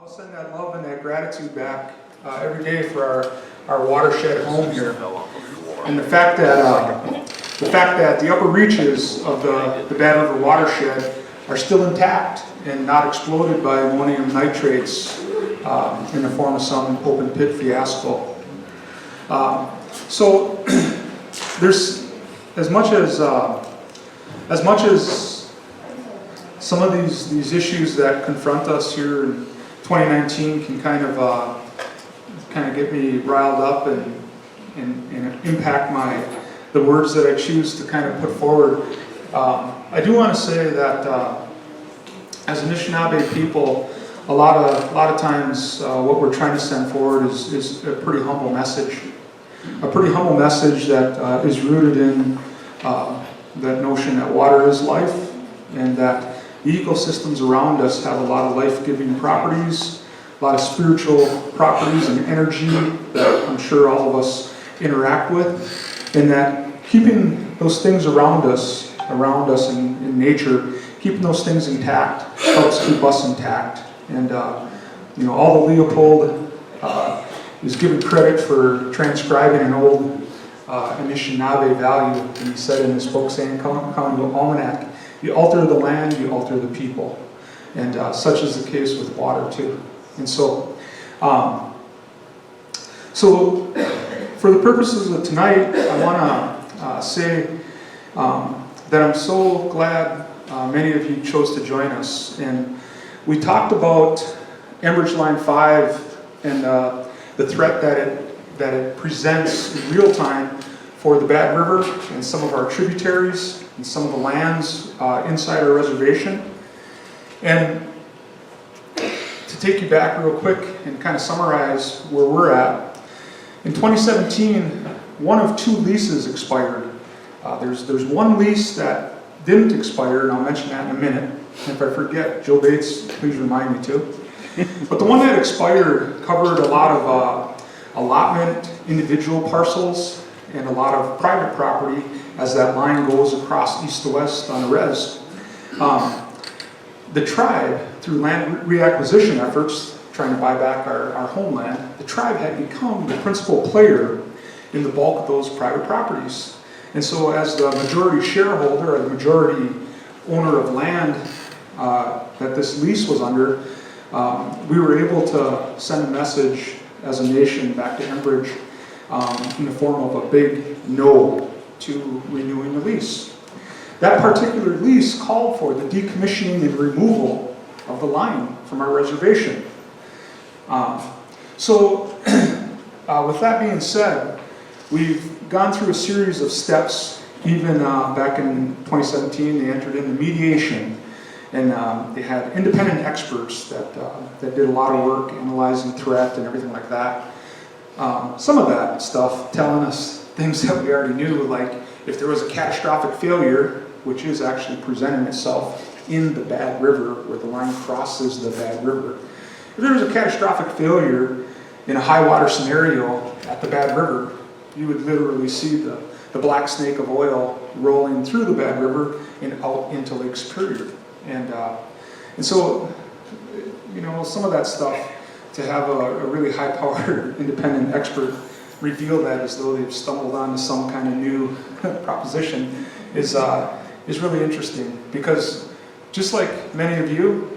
I'll send that love and that gratitude back every day for our watershed home here. And the fact that the upper reaches of the Bad River watershed are still intact and not exploded by ammonium nitrates in the form of some open pit fiasco. So there's as much as some of these issues that confront us here in 2019 can kind of get me riled up and impact the words that I choose to kind of put forward. I do want to say that as Anishinaabe people, a lot of times what we're trying to send forward is a pretty humble message. A pretty humble message that is rooted in that notion that water is life, and that the ecosystems around us have a lot of life-giving properties, a lot of spiritual properties and energy that I'm sure all of us interact with, and that keeping those things around us in nature, keeping those things intact helps keep us intact. And although Leopold is given credit for transcribing an old Anishinaabe value, and he said in his book, San County Almanac, you alter the land, you alter the people. And such is the case with water too. And so for the purposes of tonight, I want to say that I'm so glad many of you chose to join us. And we talked about Enbridge Line 5 and the threat that it presents in real time for the Bad River and some of our tributaries and some of the lands inside our reservation. And to take you back real quick and kind of summarize where we're at, in 2017, one of two leases expired. There's one lease that didn't expire, and I'll mention that in a minute. And if I forget, Joe Bates, please remind me too. But the one that expired covered a lot of allotment, individual parcels, and a lot of private property as that line goes across east to west on the res. The tribe, through land reacquisition efforts, trying to buy back our homeland, the tribe had become the principal player in the bulk of those private properties. And so as the majority shareholder, or the majority owner of land that this lease was under, we were able to send a message as a nation back to Enbridge in the form of a big no to renewing the lease. That particular lease called for the decommissioning and removal of the line from our reservation. With that being said, we've gone through a series of steps. Even back in 2017, they entered into mediation, and they had independent experts that did a lot of work analyzing threat and everything like that. Some of that stuff telling us things that we already knew, like if there was a catastrophic failure, which is actually presenting itself in the Bad River, where the line crosses the Bad River. If there was a catastrophic failure in a high water scenario at the Bad River, you would literally see the black snake of oil rolling through the Bad River and out into Lake Superior. And so, some of that stuff, to have a really high-powered independent expert reveal that as though they've stumbled onto some kind of new proposition is really interesting, because just like many of you,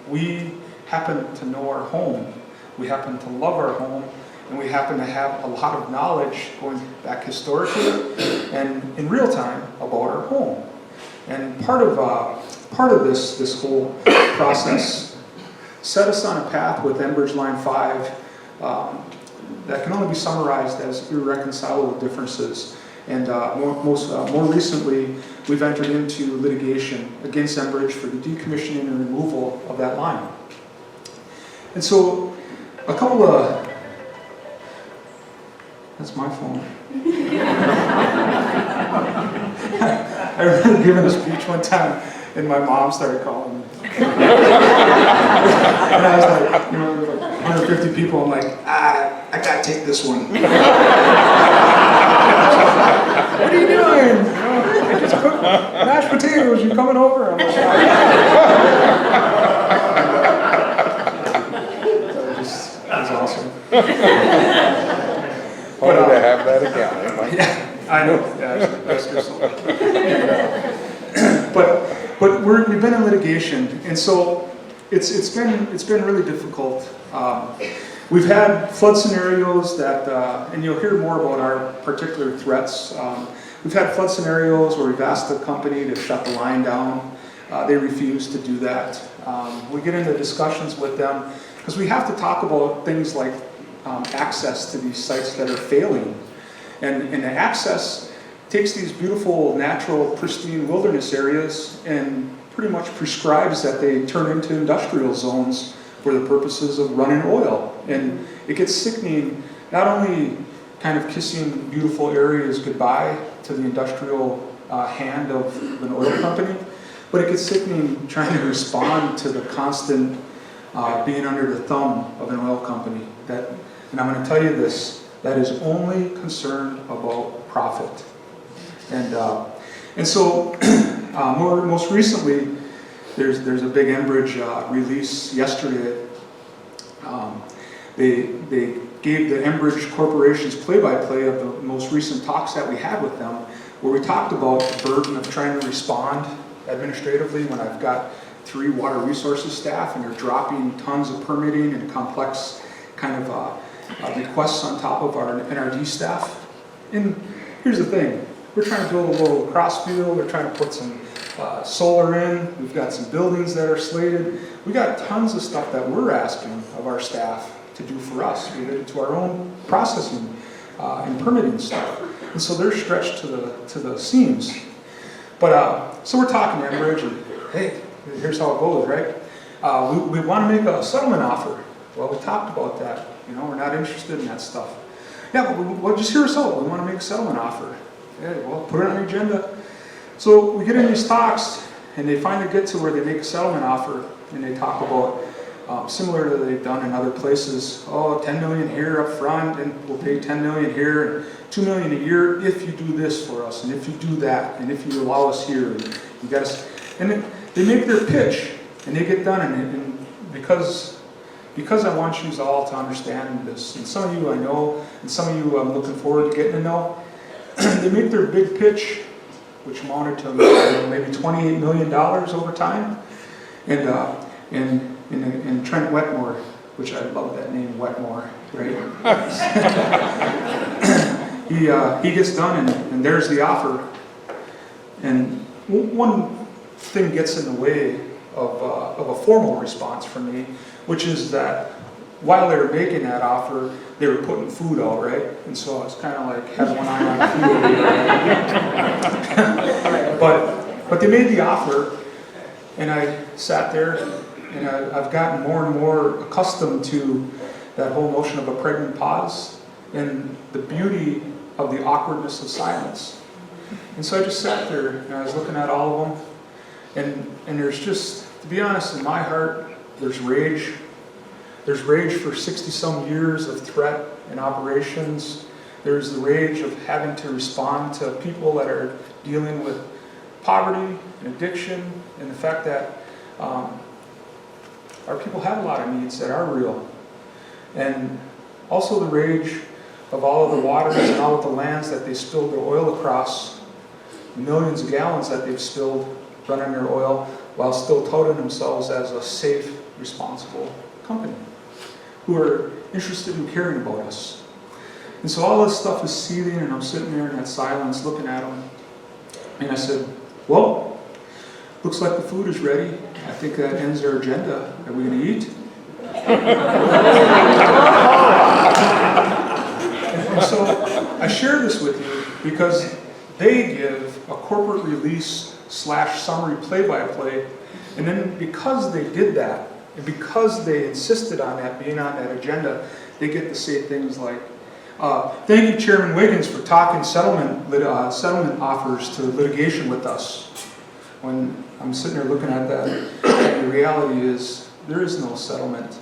we happen to know our home, we happen to love our home, and we happen to have a lot of knowledge going back historically and in real time about our home. And part of this whole process set us on a path with Enbridge Line 5 that can only be summarized as irreconcilable differences. And more recently, we've entered into litigation against Enbridge for the decommissioning and removal of that line. And so, a couple of... That's my phone. I remember giving a speech one time, and my mom started calling me. And I was like, there were like 150 people. I'm like, I gotta take this one. What are you doing? I just cooked mashed potatoes. You coming over? I'm like, Only to have that again. Yeah, I know. Yeah, that's just but we've been in litigation, and so it's been really difficult. We've had flood scenarios that, and you'll hear more about our particular threats. We've had flood scenarios where we've asked the company to shut the line down. They refuse to do that. We get into discussions with them because we have to talk about things like access to these sites that are failing. And the access takes these beautiful, natural, pristine wilderness areas and pretty much prescribes that they turn into industrial zones for the purposes of running oil. And it gets sickening, not only kind of kissing beautiful areas goodbye to the industrial hand of an oil company, but it gets sickening trying to respond to the constant being under the thumb of an oil company. And I'm going to tell you this, that is only concerned about profit. And so most recently, there's a big Enbridge release yesterday. They gave the Enbridge Corporation's play-by-play of the most recent talks that we had with them, where we talked about the burden of trying to respond administratively when I've got 3 water resources staff and they're dropping tons of permitting and complex kind of requests on top of our NRD staff. And here's the thing, we're trying to build a little lacrosse field, we're trying to put some solar in, we've got some buildings that are slated, we got tons of stuff that we're asking of our staff to do for us related to our own processing and permitting stuff. And so they're stretched to the seams. But so we're talking to Enbridge, and hey, here's how it goes, right? We want to make a settlement offer. Well, we talked about that. You know, we're not interested in that stuff. Yeah, but just hear us out. We want to make a settlement offer. Okay, well, put it on the agenda. So we get in these talks, and they finally get to where they make a settlement offer, and they talk about similar to they've done in other places. Oh, 10 million here up front, and we'll pay 10 million here, and 2 million a year if you do this for us, and if you do that, and if you allow us here, and you got us. And then they make their pitch, and they get done, and because I want you all to understand this, and some of you I know, and some of you I'm looking forward to getting to know, they make their big pitch, which amounted to maybe $28 million over time, and Trent Wetmore, which I love that name, Wetmore, right? He gets done, and there's the offer. And one thing gets in the way of a formal response from me, which is that while they were making that offer, they were putting food out, right? And so it's kind of like had one eye on food. But they made the offer, and I sat there, and I've gotten more and more accustomed to that whole notion of a pregnant pause and the beauty of the awkwardness of silence. And so I just sat there, and I was looking at all of them, and there's just, to be honest, in my heart, there's rage. There's rage for 60-some years of threat and operations. There's the rage of having to respond to people that are dealing with poverty and addiction, and the fact that our people have a lot of needs that are real. And also the rage of all of the waters and all of the lands that they spilled their oil across, millions of gallons that they've spilled running their oil, while still touting themselves as a safe, responsible company who are interested in caring about us. And so all this stuff is seething, and I'm sitting there in that silence looking at them. And I said, well, looks like the food is ready. I think that ends our agenda. Are we going to eat? And so I share this with you because they give a corporate release / summary play-by-play, and then because they did that, and because they insisted on that being on that agenda, they get to say things like, thank you, Chairman Wiggins, for talking settlement offers to litigation with us. When I'm sitting there looking at that, and the reality is there is no settlement.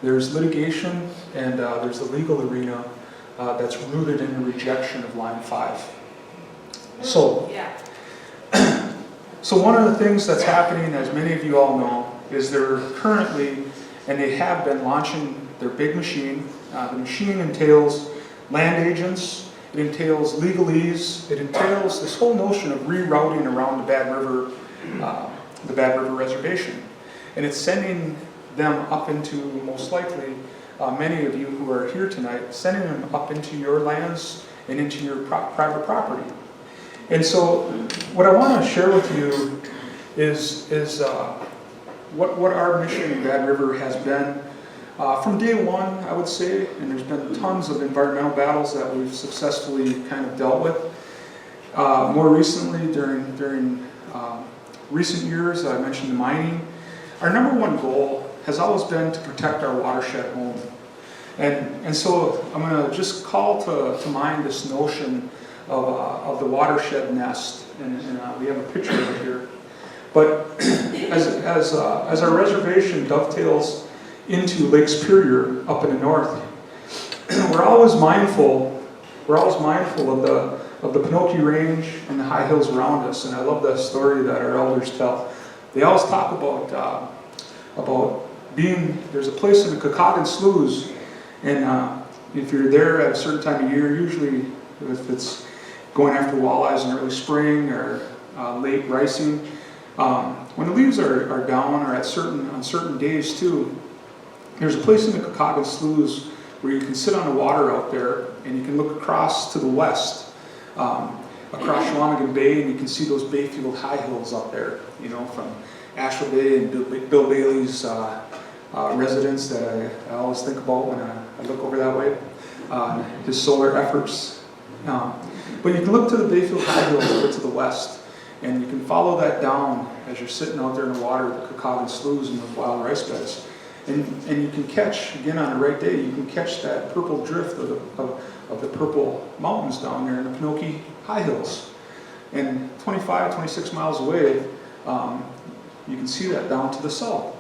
There's litigation, and there's the legal arena that's rooted in the rejection of Line 5. So one of the things that's happening, as many of you all know, is they're currently and they have been launching their big machine. The machine entails land agents, it entails legalese, it entails this whole notion of rerouting around the Bad River Reservation. And it's sending them up into, most likely, many of you who are here tonight, sending them up into your lands and into your private property. And so what I want to share with you is what our mission in Bad River has been from day one, I would say, and there's been tons of environmental battles that we've successfully kind of dealt with. More recently, during recent years, I mentioned the mining. Our number one goal has always been to protect our watershed home. And so I'm going to just call to mind this notion of the watershed nest, and we have a picture of it here. But as our reservation dovetails into Lake Superior up in the north, we're always mindful of the Pinocchio Range and the high hills around us. And I love that story that our elders tell. They always talk about being, there's a place in the Kakagan Sloughs, and if you're there at a certain time of year, usually if it's going after walleyes in early spring or late ricing, when the leaves are down, or on certain days too, there's a place in the Kakagan Sloughs where you can sit on the water out there and you can look across to the west, across Chequamegon Bay, and you can see those Bayfield high hills up there, you know, from Asheville Bay and Bill Bailey's residence that I always think about when I look over that way, his solar efforts. But you can look to the Bayfield high hills over to the west, and you can follow that down as you're sitting out there in the water, the Kakagan Sloughs and the wild rice beds. And you can catch, again on the right day, you can catch that purple drift of the purple mountains down there in the Pinocchio high hills. And 25, 26 miles away, you can see that down to the south.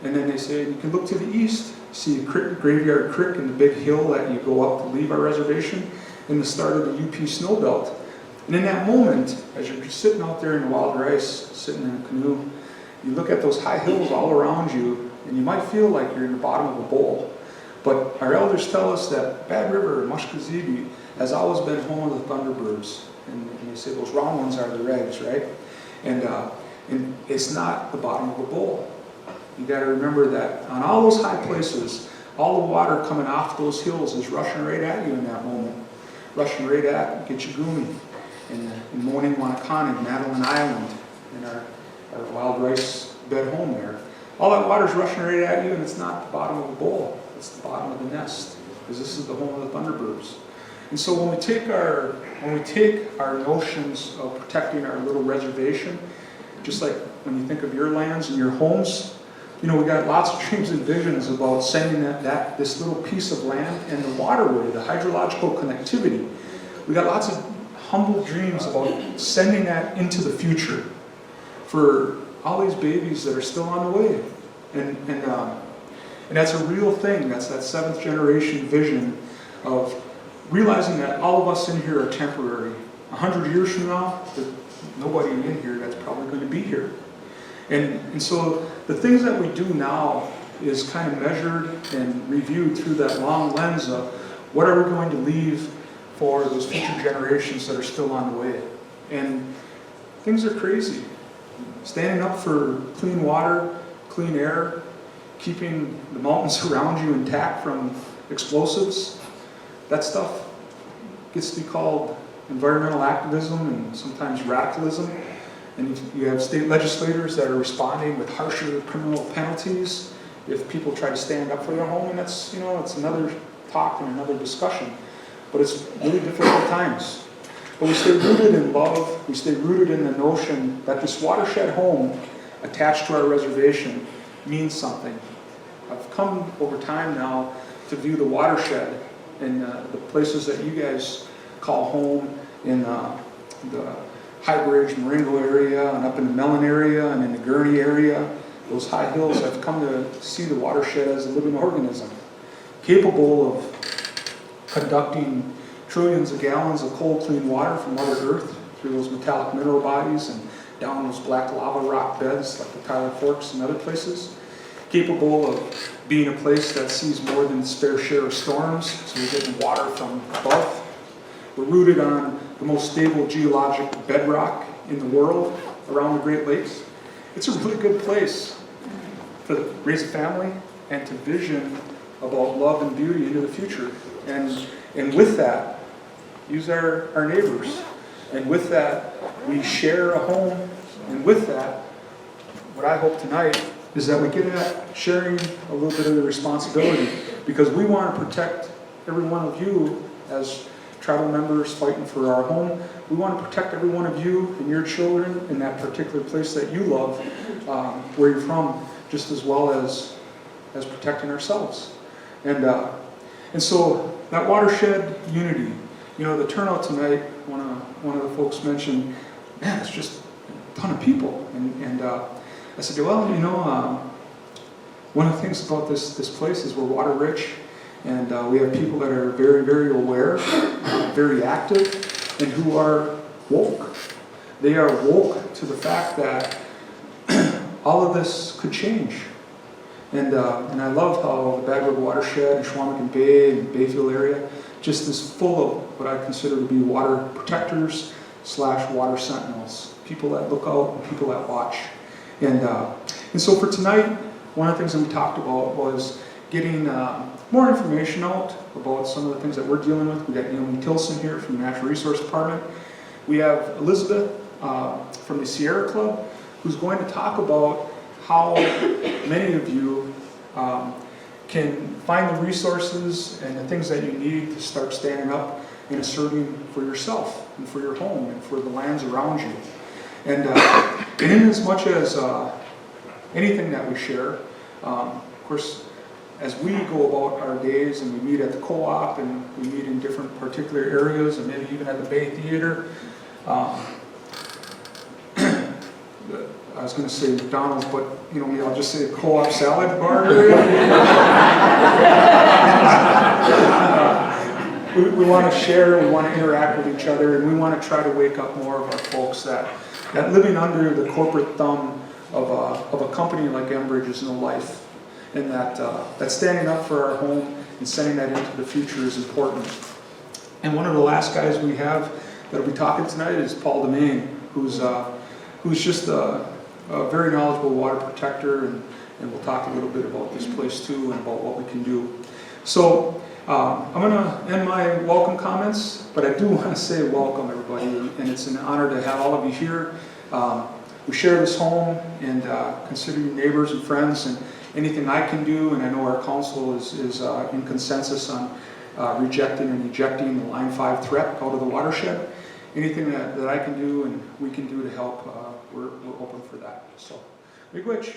And then they say, you can look to the east, see Graveyard Creek and the big hill that you go up to leave our reservation, and the start of the UP snow belt. And in that moment, as you're sitting out there in the wild rice, sitting in a canoe, you look at those high hills all around you, and you might feel like you're in the bottom of a bowl. But our elders tell us that Bad River, Mushkazee, has always been home of the Thunderbirds. And they say those round ones are the regs, right? And it's not the bottom of a bowl. You got to remember that on all those high places, all the water coming off those hills is rushing right at you in that moment. Rushing right at Gitchagumi and Moaning Wanakon and Madeline Island and our wild rice bed home there. All that water's rushing right at you, and it's not the bottom of a bowl. It's the bottom of the nest, because this is the home of the Thunderbirds. And so when we take our notions of protecting our little reservation, just like when you think of your lands and your homes, you know, we got lots of dreams and visions about sending this little piece of land and the waterway, the hydrological connectivity. We got lots of humble dreams about sending that into the future for all these babies that are still on the way. And that's a real thing. That's that 7th generation vision of realizing that all of us in here are temporary. 100 years from now, there's nobody in here that's probably going to be here. And so the things that we do now is kind of measured and reviewed through that long lens of what are we going to leave for those future generations that are still on the way. And things are crazy. Standing up for clean water, clean air, keeping the mountains around you intact from explosives, that stuff gets to be called environmental activism and sometimes radicalism. And you have state legislators that are responding with harsher criminal penalties if people try to stand up for their home, and that's, you know, it's another talk and another discussion. But it's really difficult times. But we stay rooted in love, we stay rooted in the notion that this watershed home attached to our reservation means something. I've come over time now to view the watershed and the places that you guys call home in the High Bridge, Maringo area, and up in the Mellon area, and in the Gurney area, those high hills. I've come to see the watershed as a living organism, capable of conducting trillions of gallons of cold, clean water from Mother Earth through those metallic mineral bodies and down those black lava rock beds like the Tyler Forks and other places. capable of being a place that sees more than its fair share of storms, so we're getting water from above. We're rooted on the most stable geologic bedrock in the world around the Great Lakes. It's a really good place to raise a family and to vision about love and beauty into the future. And with that, use our neighbors. And with that, we share a home. And with that, what I hope tonight is that we get at sharing a little bit of the responsibility, because we want to protect every one of you as tribal members fighting for our home. We want to protect every one of you and your children in that particular place that you love, where you're from, just as well as protecting ourselves. And so that watershed unity, the turnout tonight, one of the folks mentioned, man, it's just a ton of people. And I said, well, one of the things about this place is we're water rich, and we have people that are very, very aware, very active, and who are woke. They are woke to the fact that all of this could change. And I love how the Bad River watershed and Schwamigan Bay and Bayfield area just is full of what I consider to be water protectors / water sentinels, people that look out and people that watch. And so for tonight, one of the things that we talked about was getting more information out about some of the things that we're dealing with. We got Naomi Tilson here from the Natural Resource Department. We have Elizabeth from the Sierra Club, who's going to talk about how many of you can find the resources and the things that you need to start standing up and asserting for yourself and for your home and for the lands around you. And in as much as anything that we share, of course, as we go about our days and we meet at the co-op and we meet in different particular areas and maybe even at the Bay Theater, I was going to say McDonald's, but I'll just say the co-op salad bar area. We want to share, we want to interact with each other, and we want to try to wake up more of our folks that living under the corporate thumb of a company like Enbridge is no life, and that standing up for our home and sending that into the future is important. And one of the last guys we have that will be talking tonight is Paul Demain, who's just a very knowledgeable water protector, and we'll talk a little bit about this place too and about what we can do. So I'm going to end my welcome comments, but I do want to say welcome everybody, and it's an honor to have all of you here. We share this home, and consider you neighbors and friends, and anything I can do, and I know our council is in consensus on rejecting and ejecting the Line 5 threat out of the watershed. Anything that I can do and we can do to help, we're open for that. So, miigwech.